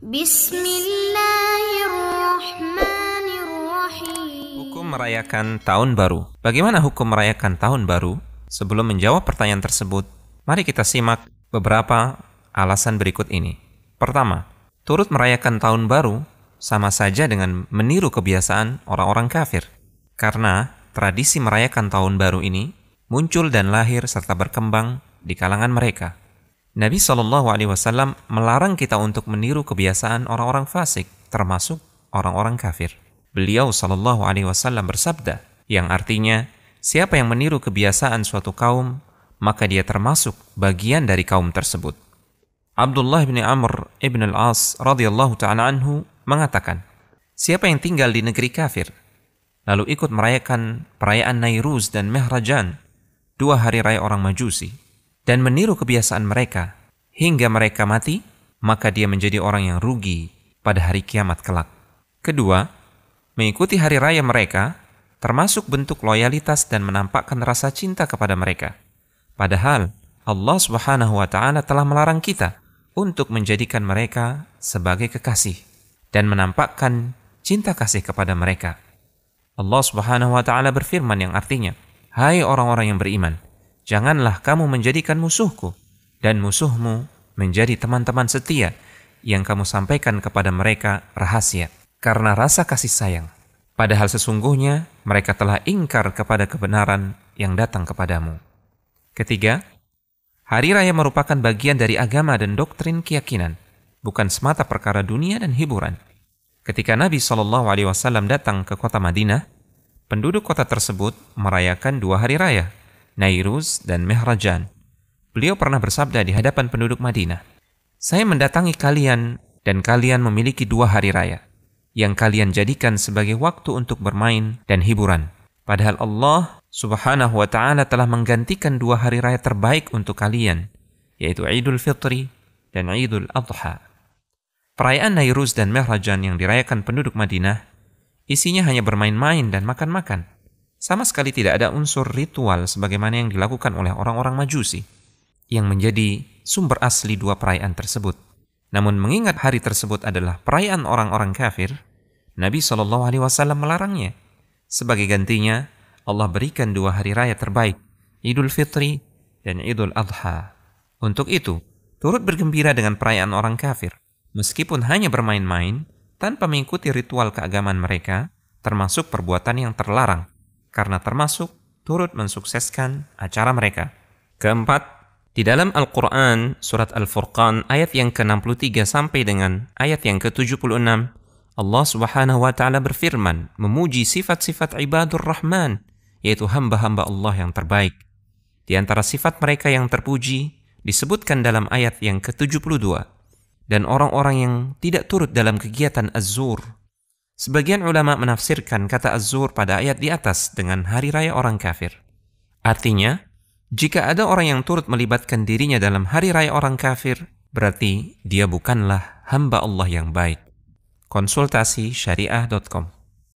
Bismillahirrahmanirrahim. Hukum merayakan tahun baru. Bagaimana hukum merayakan tahun baru? Sebelum menjawab pertanyaan tersebut, mari kita simak beberapa alasan berikut ini. Pertama, turut merayakan tahun baru sama saja dengan meniru kebiasaan orang-orang kafir. Karena tradisi merayakan tahun baru ini muncul dan lahir serta berkembang di kalangan mereka. Nabi SAW melarang kita untuk meniru kebiasaan orang-orang fasik, termasuk orang-orang kafir. Beliau SAW bersabda, yang artinya, siapa yang meniru kebiasaan suatu kaum, maka dia termasuk bagian dari kaum tersebut. Abdullah bin Amr ibn al-As radhiyallahu ta'ala anhu mengatakan, siapa yang tinggal di negeri kafir, lalu ikut merayakan perayaan Nairuz dan Mehrajan, 2 hari raya orang Majusi, dan meniru kebiasaan mereka hingga mereka mati, maka dia menjadi orang yang rugi pada hari kiamat kelak. Kedua, mengikuti hari raya mereka termasuk bentuk loyalitas dan menampakkan rasa cinta kepada mereka. Padahal Allah Subhanahu wa Ta'ala telah melarang kita untuk menjadikan mereka sebagai kekasih dan menampakkan cinta kasih kepada mereka. Allah Subhanahu wa Ta'ala berfirman yang artinya, hai orang-orang yang beriman, janganlah kamu menjadikan musuhku dan musuhmu menjadi teman-teman setia yang kamu sampaikan kepada mereka rahasia karena rasa kasih sayang. Padahal sesungguhnya mereka telah ingkar kepada kebenaran yang datang kepadamu. Ketiga, hari raya merupakan bagian dari agama dan doktrin keyakinan, bukan semata perkara dunia dan hiburan. Ketika Nabi SAW datang ke kota Madinah, penduduk kota tersebut merayakan 2 hari raya, Nairuz dan Mehrajan. Beliau pernah bersabda di hadapan penduduk Madinah, saya mendatangi kalian dan kalian memiliki 2 hari raya yang kalian jadikan sebagai waktu untuk bermain dan hiburan. Padahal Allah Subhanahu wa Ta'ala telah menggantikan 2 hari raya terbaik untuk kalian, yaitu Idul Fitri dan Idul Adha. Perayaan Nairuz dan Mehrajan yang dirayakan penduduk Madinah isinya hanya bermain-main dan makan-makan. Sama sekali tidak ada unsur ritual sebagaimana yang dilakukan oleh orang-orang Majusi yang menjadi sumber asli 2 perayaan tersebut. Namun mengingat hari tersebut adalah perayaan orang-orang kafir, Nabi SAW melarangnya. Sebagai gantinya, Allah berikan 2 hari raya terbaik, Idul Fitri dan Idul Adha. Untuk itu, turut bergembira dengan perayaan orang kafir, meskipun hanya bermain-main, tanpa mengikuti ritual keagamaan mereka, termasuk perbuatan yang terlarang, karena termasuk turut mensukseskan acara mereka. Keempat, di dalam Al-Quran, surat Al-Furqan, ayat yang ke-63 sampai dengan ayat yang ke-76, Allah Subhanahu wa Ta'ala berfirman, memuji sifat-sifat ibadur Rahman, yaitu hamba-hamba Allah yang terbaik. Di antara sifat mereka yang terpuji, disebutkan dalam ayat yang ke-72, dan orang-orang yang tidak turut dalam kegiatan Az-Zur. Sebagian ulama menafsirkan kata Az-Zur pada ayat di atas dengan hari raya orang kafir. Artinya, jika ada orang yang turut melibatkan dirinya dalam hari raya orang kafir, berarti dia bukanlah hamba Allah yang baik. Konsultasi syariah.com